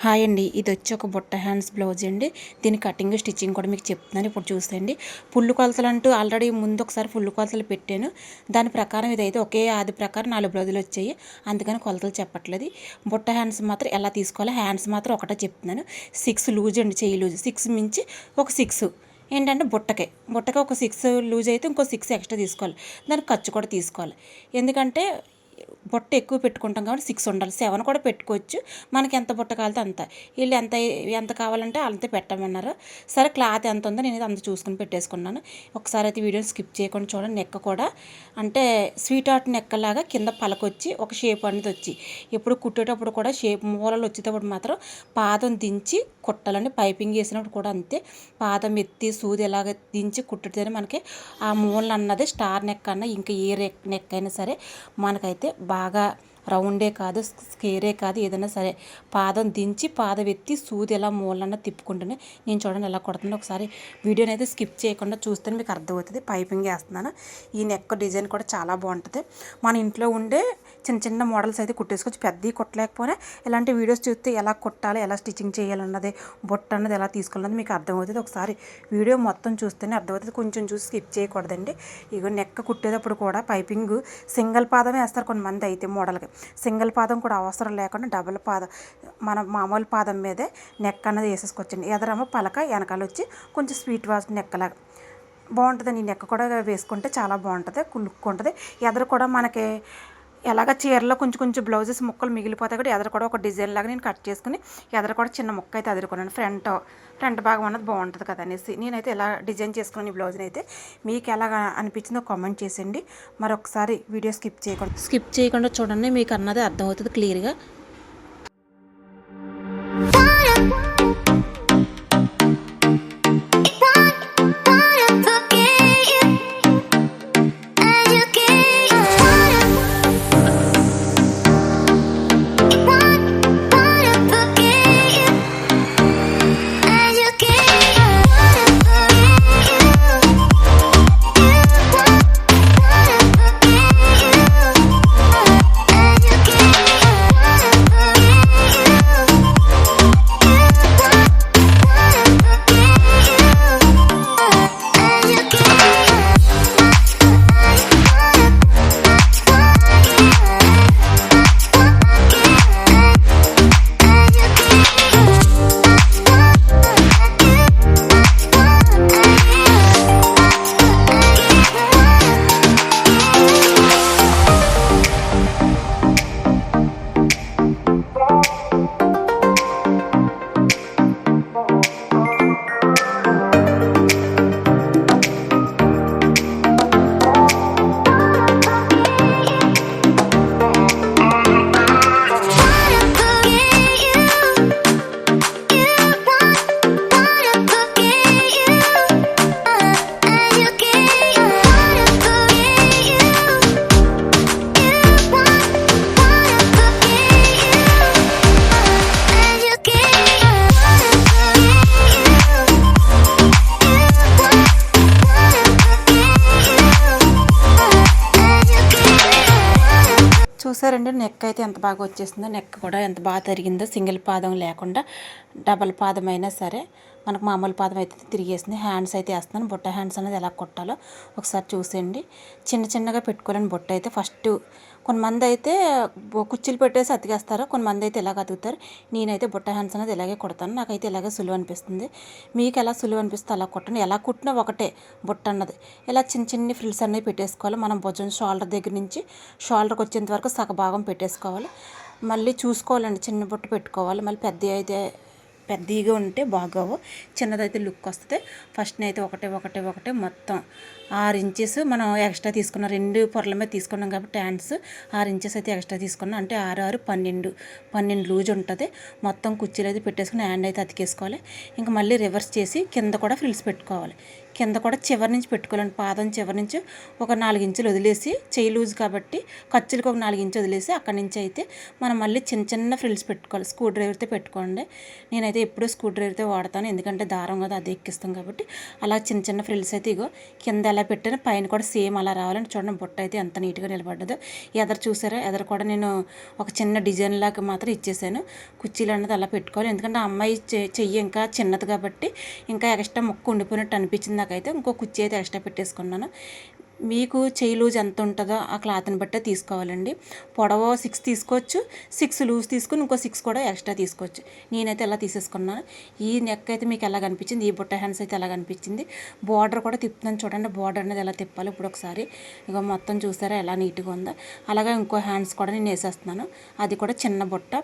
Hi అండి, ఇది వచ్చి ఒక బుట్ట హ్యాండ్స్ బ్లౌజ్ అండి. దీని కటింగ్ స్టిచ్చింగ్ కూడా మీకు చెప్తున్నాను, ఇప్పుడు చూసేయండి. పుల్లు కొలతలు అంటూ ఆల్రెడీ ముందు ఒకసారి ఫుల్ కొలతలు పెట్టాను. దాని ప్రకారం ఇదైతే ఒకే ఆది ప్రకారం 4 బ్లౌజులు వచ్చాయి, అందుకని కొలతలు చెప్పట్లేదు. బుట్ట హ్యాండ్స్ మాత్రం ఎలా తీసుకోవాలో హ్యాండ్స్ మాత్రం ఒకటే చెప్తున్నాను. 6 లూజ్ అండి, చెయ్యి లూజ్ 6 మించి ఒక 6 ఏంటంటే బుట్టకే ఒక 6 లూజ్ అయితే ఇంకో 6 ఎక్స్ట్రా తీసుకోవాలి. దానికి ఖర్చు కూడా తీసుకోవాలి, ఎందుకంటే బుట్ట ఎక్కువ పెట్టుకుంటాం కాబట్టి 6 ఉండాలి. 7 కూడా పెట్టుకోవచ్చు, మనకి ఎంత బుట్ట కావాలితే అంత. వీళ్ళు ఎంత ఎంత కావాలంటే అంతే పెట్టమన్నారు. సరే, క్లాత్ ఎంత ఉందో నేను అంత చూసుకుని పెట్టేసుకున్నాను. ఒకసారి అయితే వీడియోని స్కిప్ చేయకుండా చూడండి. నెక్క కూడా అంటే స్వీట్ ఆర్ట్ నెక్కలాగా కింద పలకొచ్చి ఒక షేప్ అనేది వచ్చి, ఎప్పుడు కుట్టేటప్పుడు కూడా షేప్ మూలలు వచ్చేటప్పుడు మాత్రం పాదం దించి కుట్టాలండి. పైపింగ్ వేసినప్పుడు కూడా అంతే, పాదం ఎత్తి సూది ఎలాగ దించి కుట్టితేనే మనకి ఆ మూలలు అన్నది స్టార్ నెక్ అన్న ఇంకా ఏ నెక్ అయినా సరే మనకైతే బాగా రౌండే కాదు, స్కేరే కాదు, ఏదైనా సరే పాదం దించి పాదం ఎత్తి సూది ఎలా మూలన్న తిప్పుకుంటేనే నేను చూడండి ఎలా కొడుతుందో. ఒకసారి వీడియోని అయితే స్కిప్ చేయకుండా చూస్తే మీకు అర్థమవుతుంది. పైపింగ్ వేస్తున్నాను. ఈ నెక్ డిజైన్ కూడా చాలా బాగుంటుంది. మన ఇంట్లో ఉండే చిన్న చిన్న మోడల్స్ అయితే కుట్టేసుకోవచ్చు. పెద్దవి కుట్టలేకపోయినా ఇలాంటి వీడియోస్ చూస్తే ఎలా కుట్టాలి, ఎలా స్టిచ్చింగ్ చేయాలన్నది, బొట్ట అన్నది ఎలా తీసుకోవాలన్నది మీకు అర్థమవుతుంది. ఒకసారి వీడియో మొత్తం చూస్తేనే అర్థమవుతుంది, కొంచెం చూసి స్కిప్ చేయకూడదండి. ఇగో నెక్ కుట్టేటప్పుడు కూడా పైపింగ్ సింగిల్ పాదమే వేస్తారు కొంతమంది, అయితే మోడల్కి సింగిల్ పాదం కూడా అవసరం లేకుండా డబుల్ పాదం మన మామూలు పాదం మీదే నెక్ అన్నది వేసేసుకోవచ్చండి. ఎదరేమో పలక, వెనకాల వచ్చి కొంచెం స్వీట్ వాష్ నెక్కలాగా బాగుంటుందండి. ఈ నెక్ కూడా వేసుకుంటే చాలా బాగుంటుంది, లుక్ ఉంటుంది. ఎదరు కూడా మనకి ఎలాగ చీరలో కొంచెం కొంచెం బ్లౌజెస్ ముక్కలు మిగిలిపోతాయి కూడా ఎదరు కూడా ఒక డిజైన్ లాగా నేను కట్ చేసుకుని ఎదరు కూడా చిన్న ముక్క అయితే అదురుకున్నాను. ఫ్రంట్ భాగం అన్నది బాగుంటుంది కదా అనేసి నేనైతే ఎలా డిజైన్ చేసుకున్నాను ఈ బ్లౌజ్ని. అయితే మీకు ఎలా అనిపించిందో కామెంట్ చేసేయండి. మరొకసారి వీడియో స్కిప్ చేయకుండా చూడండి, మీకు అన్నది అర్థమవుతుంది క్లియర్గా. చూసారండి, నెక్ అయితే ఎంత బాగా వచ్చేసిందో, నెక్ కూడా ఎంత బాగా తరిగిందో. సింగిల్ పాదం లేకుండా డబల్ పాదం అయినా సరే మనకు మామూలు పాదం అయితే తిరిగేసింది. హ్యాండ్స్ అయితే వేస్తున్నాను. బుట్ట హ్యాండ్స్ అనేది ఎలా కొట్టాలో ఒకసారి చూసేయండి. చిన్న చిన్నగా పెట్టుకోవాలని బుట్ట అయితే ఫస్ట్. కొంతమంది అయితే కుర్చీలు పెట్టేసి అతికేస్తారు, కొంతమంది అయితే ఇలాగ అతుకుతారు. నేనైతే బుట్ట హ్యాండ్స్ అనేది ఇలాగే కొడతాను, నాకైతే ఇలాగే సులువు అనిపిస్తుంది. మీకు ఎలా సులువు అనిపిస్తే అలా కొట్టండి. ఎలా కుట్టినా ఒకటే బుట్ట అన్నది. ఇలా చిన్న చిన్ని ఫ్రిల్స్ అనేవి పెట్టేసుకోవాలి. మనం భుజం షోల్డర్ దగ్గర నుంచి షోల్డర్కి వచ్చేంత వరకు సగభాగం పెట్టేసుకోవాలి. మళ్ళీ చూసుకోవాలండి, చిన్న బుట్ట పెట్టుకోవాలి. మళ్ళీ పెద్దగా ఉంటే బాగోవు, చిన్నదైతే లుక్ వస్తుంది. ఫస్ట్ అయితే ఒకటే మొత్తం 6 ఇంచెస్ మనం ఎక్స్ట్రా తీసుకున్నాం. 2 పొరల మీద తీసుకున్నాం కాబట్టి హ్యాండ్స్ 6 ఇంచెస్ అయితే ఎక్స్ట్రా తీసుకున్నాం. అంటే 6 6 12 లూజ్ ఉంటుంది. మొత్తం కుర్చీలు అయితే పెట్టేసుకుని హ్యాండ్ అయితే అతికేసుకోవాలి. ఇంకా మళ్ళీ రివర్స్ చేసి కింద కూడా ఫ్రిల్స్ పెట్టుకోవాలి. కింద కూడా చివరి నుంచి పెట్టుకోవాలండి. పాదం చివరి నుంచి ఒక 4 ఇంచులు వదిలేసి, చెయ్యి లూజ్ కాబట్టి ఖర్చులకు ఒక 4 ఇంచులు వదిలేసి అక్కడి నుంచి అయితే మనం మళ్ళీ చిన్న చిన్న ఫ్రిల్స్ పెట్టుకోవాలి. స్క్రూ డ్రైవర్తో పెట్టుకోండి. నేనైతే ఎప్పుడూ స్క్రూ డ్రైవర్తో వాడతాను, ఎందుకంటే దారం కదా అది ఎక్కిస్తాం కాబట్టి. అలా చిన్న చిన్న ఫ్రిల్స్ అయితే ఇగో కింద ఎలా పెట్టాను, పైన కూడా సేమ్ అలా రావాలని చూడండి. బుట్ట అయితే ఎంత నీట్గా నిలబడ్డదో. ఎదరు చూసారా, ఎదరు కూడా నేను ఒక చిన్న డిజైన్ లాగా మాత్రం ఇచ్చేసాను. కుర్చీలు అన్నది అలా పెట్టుకోవాలి, ఎందుకంటే ఆ అమ్మాయి చెయ్యి ఇంకా చిన్నది కాబట్టి ఇంకా ఎక్స్ట్రా ముక్క ఉండిపోయినట్టు అనిపించింది నాకైతే. ఇంకో కుర్చీ అయితే ఎక్స్ట్రా పెట్టేసుకున్నాను. మీకు చెయ్యి లూజ్ ఎంత ఉంటుందో ఆ క్లాత్ని బట్టే తీసుకోవాలండి. పొడవ 6 తీసుకోవచ్చు, 6 లూజ్ తీసుకుని ఇంకో 6 కూడా ఎక్స్ట్రా తీసుకోవచ్చు. నేనైతే ఎలా తీసేసుకున్నాను. ఈ నెక్ అయితే మీకు ఎలా కనిపించింది, ఈ బుట్ట హ్యాండ్స్ అయితే ఎలా కనిపించింది. బార్డర్ కూడా తిప్పుతున్నాను చూడండి, బార్డర్ అనేది ఎలా తిప్పాలి ఇప్పుడు ఒకసారి. ఇక మొత్తం చూసారా ఎలా నీట్గా ఉందో. అలాగే ఇంకో హ్యాండ్స్ కూడా నేను వేసేస్తున్నాను. అది కూడా చిన్న బుట్ట,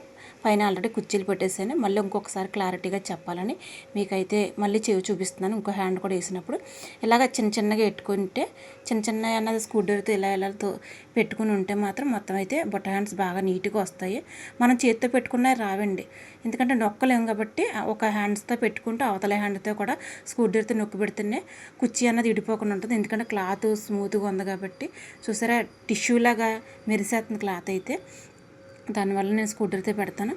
పైన ఆల్రెడీ కుర్చీలు పెట్టేసాను. మళ్ళీ ఇంకొకసారి క్లారిటీగా చెప్పాలని మీకైతే మళ్ళీ చెవి చూపిస్తున్నాను. ఇంకో హ్యాండ్ కూడా వేసినప్పుడు ఇలాగ చిన్న చిన్నగా పెట్టుకుంటే, చిన్న చిన్న అన్నది స్క్రూ డ్రైవర్తో ఇలాతో పెట్టుకుని ఉంటే మాత్రం మొత్తం అయితే బుట్ట హ్యాండ్స్ బాగా నీట్గా వస్తాయి. మనం చేతితో పెట్టుకున్నా రావండి, ఎందుకంటే నొక్కలేం కాబట్టి. ఒక హ్యాండ్స్తో పెట్టుకుంటూ అవతల హ్యాండ్తో కూడా స్క్రూ డ్రైవర్తో నొక్కి పెడితేనే కుర్చీ అన్నది ఇడిపోకుండా ఉంటుంది, ఎందుకంటే క్లాత్ స్మూత్గా ఉంది కాబట్టి. చూసారా టిష్యూ లాగా మెరిసేస్తుంది క్లాత్ అయితే. దానివల్ల నేను స్క్రూ డ్రైవర్తో పెడతాను.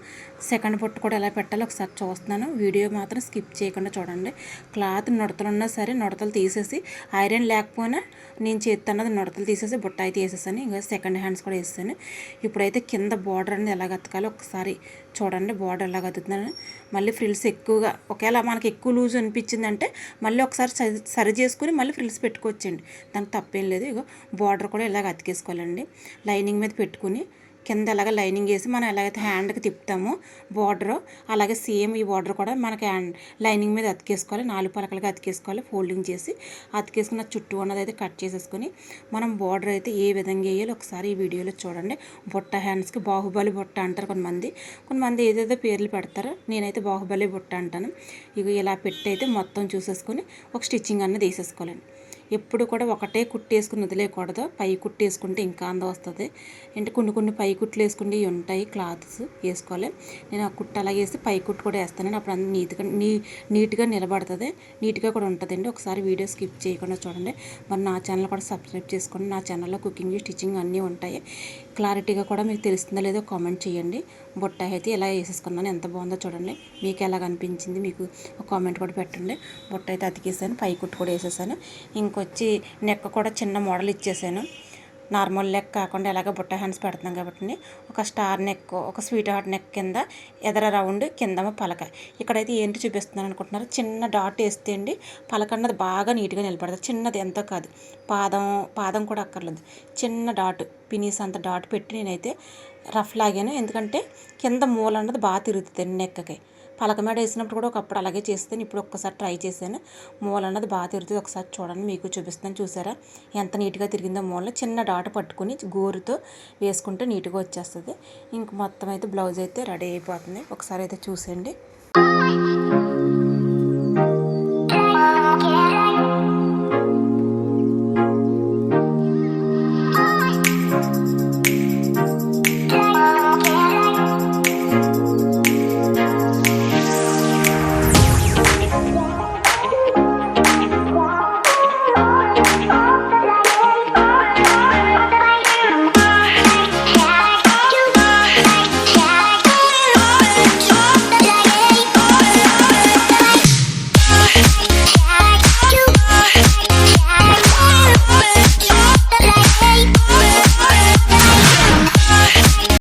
సెకండ్ బుట్ట కూడా ఎలా పెట్టాలో ఒకసారి చూస్తున్నాను, వీడియో మాత్రం స్కిప్ చేయకుండా చూడండి. క్లాత్ నుడతలు ఉన్నా సరే నుడతలు తీసేసి, ఐరన్ లేకపోయినా నేను చేతి అన్నది నుడతలు తీసేసి బుట్ట అయితే వేసేసాను. ఇంకా సెకండ్ హ్యాండ్స్ కూడా వేసాను. ఇప్పుడైతే కింద బార్డర్ అనేది ఎలా గతకాలో ఒకసారి చూడండి. బార్డర్ ఎలా గతుకుతున్నాను. మళ్ళీ ఫ్రిల్స్ ఎక్కువగా ఒకవేళ మనకి ఎక్కువ లూజ్ అనిపించిందంటే మళ్ళీ ఒకసారి సరి చేసుకుని మళ్ళీ ఫ్రిల్స్ పెట్టుకోవచ్చండి, దానికి తప్పేం లేదు. ఇగో బార్డర్ కూడా ఇలాగ అతికేసుకోవాలండి. లైనింగ్ మీద పెట్టుకుని కింద ఎలాగ లైనింగ్ వేసి మనం ఎలాగైతే హ్యాండ్కి తిప్పుతామో బార్డర్, అలాగే సేమ్ ఈ బార్డర్ కూడా మనకి లైనింగ్ మీద అతికేసుకోవాలి. 4 పలకలుగా అతికేసుకోవాలి. ఫోల్డింగ్ చేసి అతికేసుకున్న చుట్టూ ఉన్నది అయితే కట్ చేసేసుకొని మనం బార్డర్ అయితే ఏ విధంగా వేయాలో ఒకసారి ఈ వీడియోలో చూడండి. బుట్ట హ్యాండ్స్కి బాహుబలి బుట్ట అంటారు కొంతమంది ఏదేదో పేర్లు పెడతారు, నేనైతే బాహుబలి బుట్ట అంటాను. ఇక ఇలా పెట్టి అయితే మొత్తం చూసేసుకొని ఒక స్టిచ్చింగ్ అన్నది వేసేసుకోవాలండి. ఎప్పుడు కూడా ఒకటే కుట్టేసుకుని వదిలేయకూడదు, పై కుట్టేసుకుంటే ఇంకా అందం వస్తుంది. అంటే కొన్ని పై కుట్లు వేసుకుంటే ఉంటాయి, క్లాత్స్ వేసుకోవాలి. నేను ఆ కుట్టు అలాగే వేసి పై కుట్టు కూడా వేస్తాను, అప్పుడు అంత నీట్గా నిలబడుతుంది, నీట్గా కూడా ఉంటుందండి. ఒకసారి వీడియో స్కిప్ చేయకుండా చూడండి. మరి నా ఛానల్ కూడా సబ్స్క్రైబ్ చేసుకోండి. నా ఛానల్లో కుకింగ్, స్టిచ్చింగ్ అన్నీ ఉంటాయి. క్లారిటీగా కూడా మీకు తెలుస్తుందో లేదో కామెంట్ చేయండి. బుట్ట అయితే ఎలా వేసేసుకున్నాను, ఎంత బాగుందో చూడండి. మీకు ఎలా కనిపించింది మీకు ఒక కామెంట్ కూడా పెట్టండి. బుట్ట అయితే అతికేసాను, పై కుట్టు కూడా వేసేసాను. ఇంకొచ్చి నెక్ కూడా చిన్న మోడల్ ఇచ్చేసాను. నార్మల్ నెక్ కాకుండా ఎలాగ బుట్ట హ్యాండ్స్ పెడుతున్నాం కాబట్టి ఒక స్టార్ నెక్, ఒక స్వీట్ హార్ట్ నెక్ కింద ఎదర రౌండ్, కిందమ పలక. ఇక్కడైతే ఏంటి చూపిస్తున్నాను అనుకుంటున్నారు, చిన్న డాట్ వేస్తే అండి పలక అన్నది బాగా నీట్గా నిలబడుతుంది. చిన్నది ఎంతో కాదు, పాదం కూడా అక్కర్లేదు, చిన్న డాట్, పినీస్ అంత డాట్ పెట్టి నేనైతే రఫ్ లాగాను. ఎందుకంటే కింద మూల అన్నది బాగా తిరుగుతుంది నెక్కకి. పలక మీద వేసినప్పుడు కూడా ఒకప్పుడు అలాగే చేస్తాను, ఇప్పుడు ఒక్కసారి ట్రై చేశాను. మూల అన్నది బాగా తిరుగుతుంది, ఒకసారి చూడండి, మీకు చూపిస్తాను. చూసారా ఎంత నీట్గా తిరిగిందో మూల. చిన్న డాట్ పట్టుకుని గోరుతో వేసుకుంటే నీట్గా వచ్చేస్తుంది. ఇంక మొత్తం అయితే బ్లౌజ్ అయితే రెడీ అయిపోతుంది. ఒకసారి అయితే చూసేయండి.